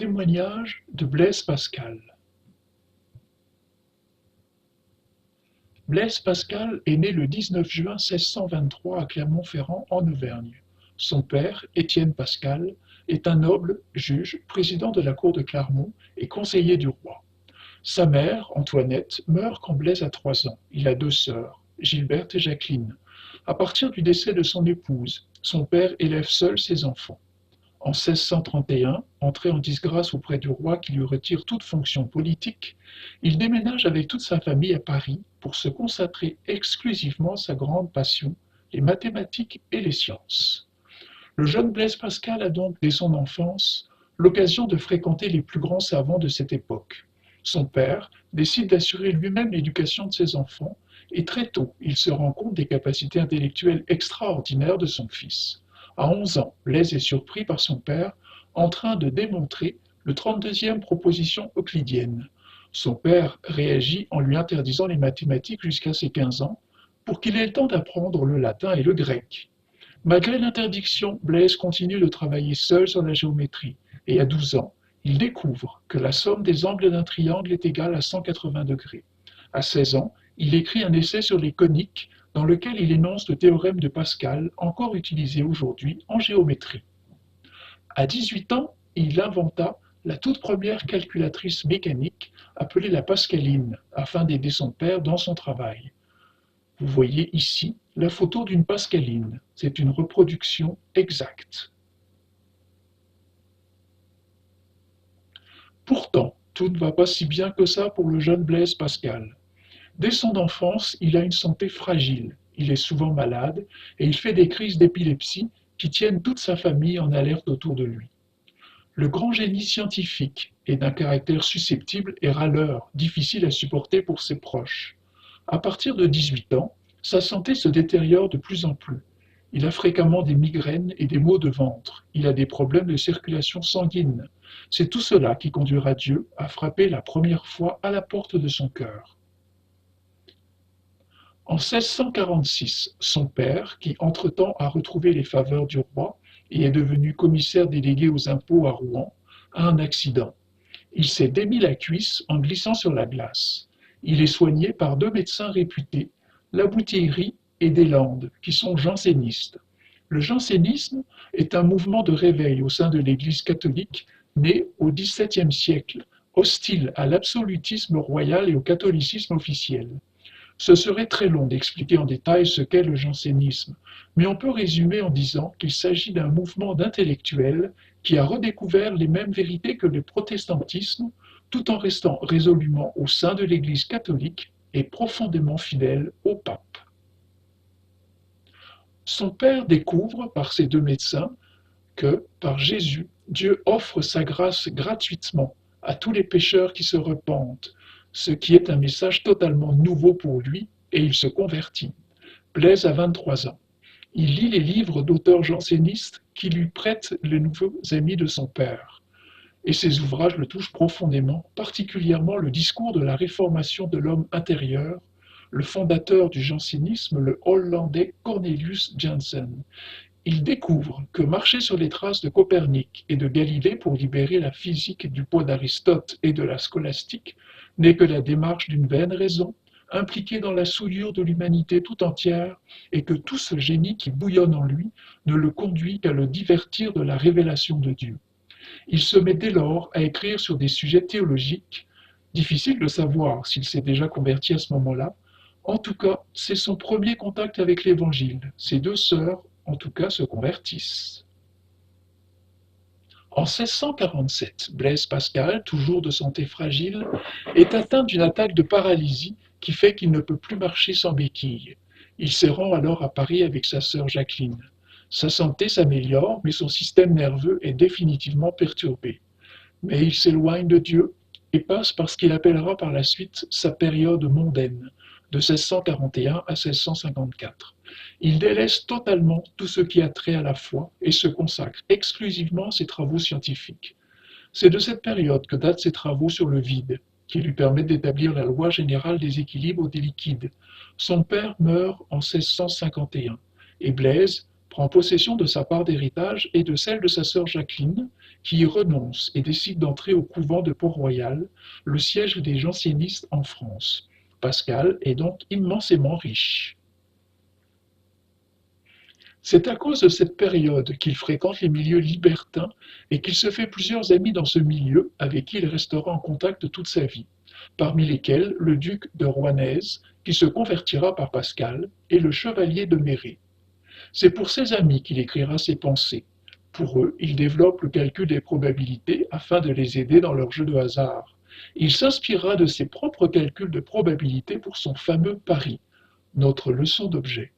Témoignage de Blaise Pascal. Blaise Pascal est né le 19 juin 1623 à Clermont-Ferrand en Auvergne. Son père, Étienne Pascal, est un noble, juge, président de la cour de Clermont et conseiller du roi. Sa mère, Antoinette, meurt quand Blaise a 3 ans. Il a 2 sœurs, Gilberte et Jacqueline. À partir du décès de son épouse, son père élève seul ses enfants. En 1631, entré en disgrâce auprès du roi qui lui retire toute fonction politique, il déménage avec toute sa famille à Paris pour se consacrer exclusivement à sa grande passion, les mathématiques et les sciences. Le jeune Blaise Pascal a donc, dès son enfance, l'occasion de fréquenter les plus grands savants de cette époque. Son père décide d'assurer lui-même l'éducation de ses enfants et très tôt, il se rend compte des capacités intellectuelles extraordinaires de son fils. À 11 ans, Blaise est surpris par son père en train de démontrer le 32e proposition euclidienne. Son père réagit en lui interdisant les mathématiques jusqu'à ses 15 ans pour qu'il ait le temps d'apprendre le latin et le grec. Malgré l'interdiction, Blaise continue de travailler seul sur la géométrie et à 12 ans, il découvre que la somme des angles d'un triangle est égale à 180 degrés. À 16 ans, il écrit un essai sur les coniques dans lequel il énonce le théorème de Pascal, encore utilisé aujourd'hui en géométrie. À 18 ans, il inventa la toute première calculatrice mécanique appelée la pascaline, afin d'aider son père dans son travail. Vous voyez ici la photo d'une pascaline. C'est une reproduction exacte. Pourtant, tout ne va pas si bien que ça pour le jeune Blaise Pascal. Dès son enfance, il a une santé fragile, il est souvent malade et il fait des crises d'épilepsie qui tiennent toute sa famille en alerte autour de lui. Le grand génie scientifique est d'un caractère susceptible et râleur, difficile à supporter pour ses proches. À partir de 18 ans, sa santé se détériore de plus en plus. Il a fréquemment des migraines et des maux de ventre. Il a des problèmes de circulation sanguine. C'est tout cela qui conduira Dieu à frapper la première fois à la porte de son cœur. En 1646, son père, qui entre-temps a retrouvé les faveurs du roi et est devenu commissaire délégué aux impôts à Rouen, a un accident. Il s'est démis la cuisse en glissant sur la glace. Il est soigné par 2 médecins réputés, Labouthierie et Deslandes, qui sont jansénistes. Le jansénisme est un mouvement de réveil au sein de l'Église catholique né au XVIIe siècle, hostile à l'absolutisme royal et au catholicisme officiel. Ce serait très long d'expliquer en détail ce qu'est le jansénisme, mais on peut résumer en disant qu'il s'agit d'un mouvement d'intellectuels qui a redécouvert les mêmes vérités que le protestantisme, tout en restant résolument au sein de l'Église catholique et profondément fidèle au pape. Son père découvre, par ces 2 médecins, que, par Jésus, Dieu offre sa grâce gratuitement à tous les pécheurs qui se repentent, ce qui est un message totalement nouveau pour lui, et il se convertit. Blaise a 23 ans. Il lit les livres d'auteurs jansénistes qui lui prêtent les nouveaux amis de son père. Et ses ouvrages le touchent profondément, particulièrement le discours de la réformation de l'homme intérieur, le fondateur du jansénisme, le Hollandais Cornelius Jansen. Il découvre que marcher sur les traces de Copernic et de Galilée pour libérer la physique du poids d'Aristote et de la scolastique n'est que la démarche d'une vaine raison, impliquée dans la souillure de l'humanité tout entière, et que tout ce génie qui bouillonne en lui ne le conduit qu'à le divertir de la révélation de Dieu. Il se met dès lors à écrire sur des sujets théologiques. Difficile de savoir s'il s'est déjà converti à ce moment-là. En tout cas, c'est son premier contact avec l'Évangile. Ses 2 sœurs, en tout cas, se convertissent. En 1647, Blaise Pascal, toujours de santé fragile, est atteint d'une attaque de paralysie qui fait qu'il ne peut plus marcher sans béquille. Il se rend alors à Paris avec sa sœur Jacqueline. Sa santé s'améliore, mais son système nerveux est définitivement perturbé. Mais il s'éloigne de Dieu et passe par ce qu'il appellera par la suite sa période mondaine, de 1641 à 1654. Il délaisse totalement tout ce qui a trait à la foi et se consacre exclusivement à ses travaux scientifiques. C'est de cette période que datent ses travaux sur le vide, qui lui permettent d'établir la loi générale des équilibres des liquides. Son père meurt en 1651 et Blaise prend possession de sa part d'héritage et de celle de sa sœur Jacqueline, qui y renonce et décide d'entrer au couvent de Port-Royal, le siège des jansénistes en France. Pascal est donc immensément riche. C'est à cause de cette période qu'il fréquente les milieux libertins et qu'il se fait plusieurs amis dans ce milieu avec qui il restera en contact toute sa vie, parmi lesquels le duc de Rouennaise, qui se convertira par Pascal, et le chevalier de Méré. C'est pour ses amis qu'il écrira ses pensées. Pour eux, il développe le calcul des probabilités afin de les aider dans leur jeu de hasard. Il s'inspirera de ses propres calculs de probabilité pour son fameux pari, notre leçon d'objet.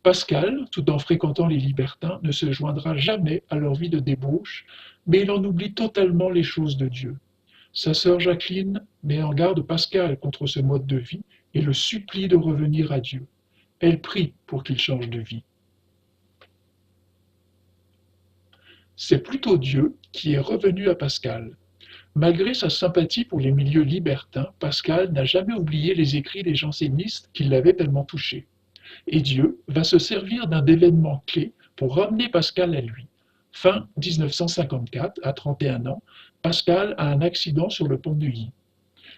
Pascal, tout en fréquentant les libertins, ne se joindra jamais à leur vie de débauche, mais il en oublie totalement les choses de Dieu. Sa sœur Jacqueline met en garde Pascal contre ce mode de vie et le supplie de revenir à Dieu. Elle prie pour qu'il change de vie. C'est plutôt Dieu qui est revenu à Pascal. Malgré sa sympathie pour les milieux libertins, Pascal n'a jamais oublié les écrits des jansénistes qui l'avaient tellement touché. Et Dieu va se servir d'un événement clé pour ramener Pascal à lui. Fin 1954, à 31 ans, Pascal a un accident sur le pont de Neuilly.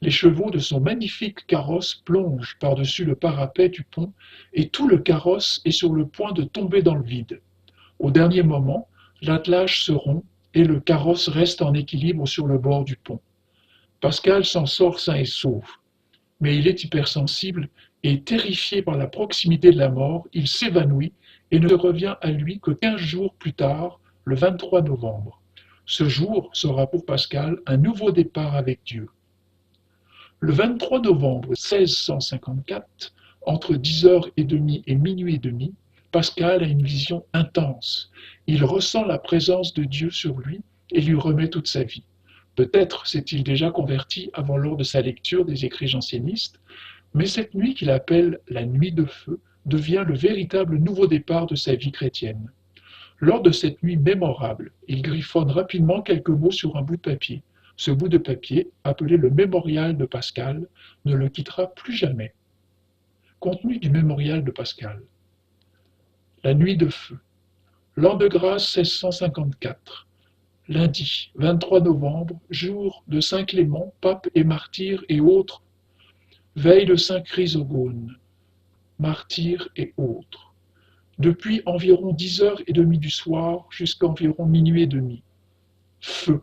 Les chevaux de son magnifique carrosse plongent par-dessus le parapet du pont et tout le carrosse est sur le point de tomber dans le vide. Au dernier moment, l'attelage se rompt et le carrosse reste en équilibre sur le bord du pont. Pascal s'en sort sain et sauf, mais il est hypersensible et terrifié par la proximité de la mort, il s'évanouit et ne revient à lui que 15 jours plus tard, le 23 novembre. Ce jour sera pour Pascal un nouveau départ avec Dieu. Le 23 novembre 1654, entre 10h30 et minuit et demi, Pascal a une vision intense. Il ressent la présence de Dieu sur lui et lui remet toute sa vie. Peut-être s'est-il déjà converti avant lors de sa lecture des écrits jansénistes, mais cette nuit qu'il appelle la nuit de feu devient le véritable nouveau départ de sa vie chrétienne. Lors de cette nuit mémorable, il griffonne rapidement quelques mots sur un bout de papier. Ce bout de papier, appelé le mémorial de Pascal, ne le quittera plus jamais. Contenu du mémorial de Pascal. La nuit de feu. L'an de grâce 1654. Lundi 23 novembre, jour de Saint Clément, pape et martyr et autres. Veille de Saint Chrysogone, martyr et autres. Depuis environ 10h30 du soir jusqu'à environ minuit et demi. Feu.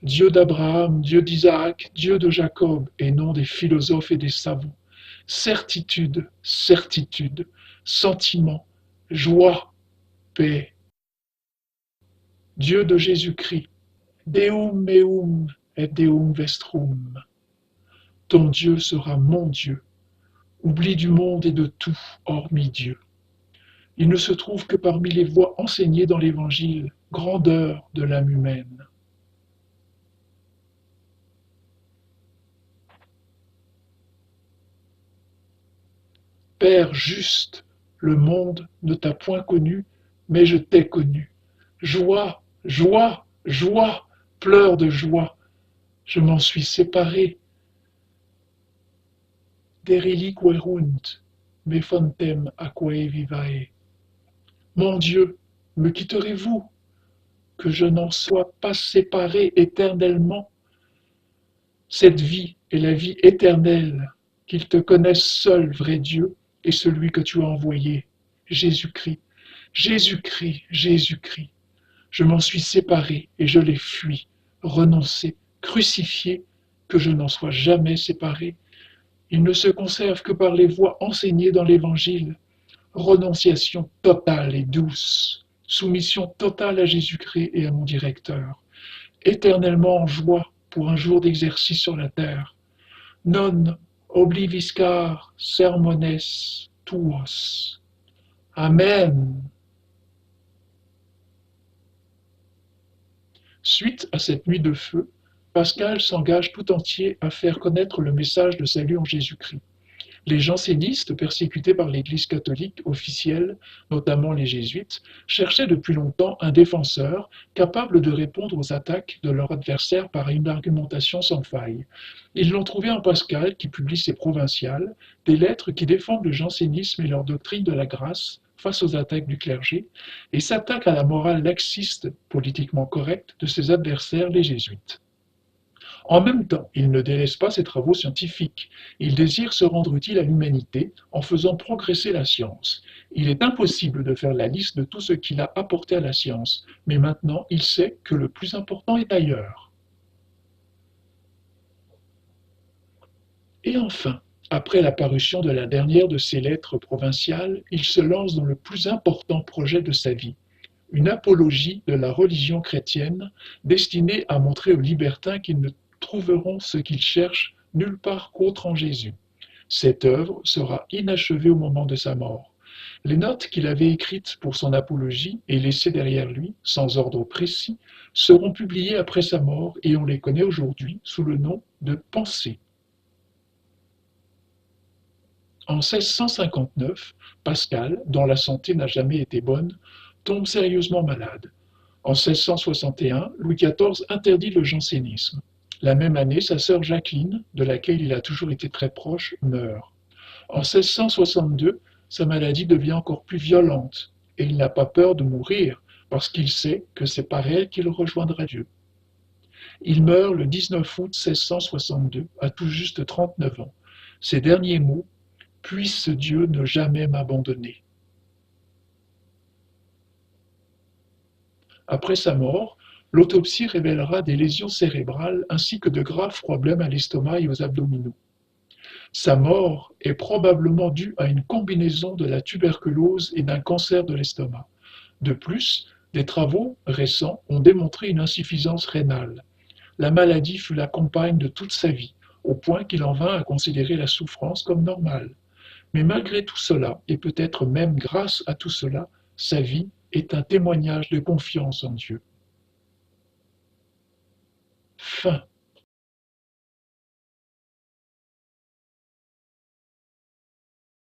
Dieu d'Abraham, Dieu d'Isaac, Dieu de Jacob, et non des philosophes et des savants. Certitude, certitude, sentiment, joie, paix. Dieu de Jésus-Christ, Deum meum et Deum vestrum. Ton Dieu sera mon Dieu. Oubli du monde et de tout, hormis Dieu. Il ne se trouve que parmi les voies enseignées dans l'Évangile, grandeur de l'âme humaine. Père juste, le monde ne t'a point connu, mais je t'ai connu. Joie, joie, joie, pleurs de joie. Je m'en suis séparé. Dereliquerunt, me fontem aquae vivae. Mon Dieu, me quitterez-vous, que je n'en sois pas séparé éternellement? Cette vie est la vie éternelle, qu'ils te connaissent seul, vrai Dieu, et celui que tu as envoyé, Jésus-Christ. Jésus-Christ, Jésus-Christ. Je m'en suis séparé et je l'ai fui, renoncé, crucifié, que je n'en sois jamais séparé. Il ne se conserve que par les voies enseignées dans l'Évangile. Renonciation totale et douce, soumission totale à Jésus-Christ et à mon directeur, éternellement en joie pour un jour d'exercice sur la terre. Non obliviscar sermones tuos. Amen. Suite à cette nuit de feu, Pascal s'engage tout entier à faire connaître le message de salut en Jésus-Christ. Les jansénistes, persécutés par l'Église catholique officielle, notamment les jésuites, cherchaient depuis longtemps un défenseur capable de répondre aux attaques de leur adversaire par une argumentation sans faille. Ils l'ont trouvé en Pascal, qui publie ses Provinciales, des lettres qui défendent le jansénisme et leur doctrine de la grâce, face aux attaques du clergé et s'attaque à la morale laxiste, politiquement correcte, de ses adversaires les jésuites. En même temps, il ne délaisse pas ses travaux scientifiques. Il désire se rendre utile à l'humanité en faisant progresser la science. Il est impossible de faire la liste de tout ce qu'il a apporté à la science, mais maintenant il sait que le plus important est ailleurs. Et enfin, après la parution de la dernière de ses lettres provinciales, il se lance dans le plus important projet de sa vie, une apologie de la religion chrétienne destinée à montrer aux libertins qu'ils ne trouveront ce qu'ils cherchent nulle part qu'autre en Jésus. Cette œuvre sera inachevée au moment de sa mort. Les notes qu'il avait écrites pour son apologie et laissées derrière lui, sans ordre précis, seront publiées après sa mort et on les connaît aujourd'hui sous le nom de Pensées. En 1659, Pascal, dont la santé n'a jamais été bonne, tombe sérieusement malade. En 1661, Louis XIV interdit le jansénisme. La même année, sa sœur Jacqueline, de laquelle il a toujours été très proche, meurt. En 1662, sa maladie devient encore plus violente et il n'a pas peur de mourir parce qu'il sait que c'est par elle qu'il rejoindra Dieu. Il meurt le 19 août 1662, à tout juste 39 ans. Ses derniers mots: puisse Dieu ne jamais m'abandonner. Après sa mort, l'autopsie révélera des lésions cérébrales ainsi que de graves problèmes à l'estomac et aux abdominaux. Sa mort est probablement due à une combinaison de la tuberculose et d'un cancer de l'estomac. De plus, des travaux récents ont démontré une insuffisance rénale. La maladie fut la compagne de toute sa vie, au point qu'il en vint à considérer la souffrance comme normale. Mais malgré tout cela, et peut-être même grâce à tout cela, sa vie est un témoignage de confiance en Dieu. Fin.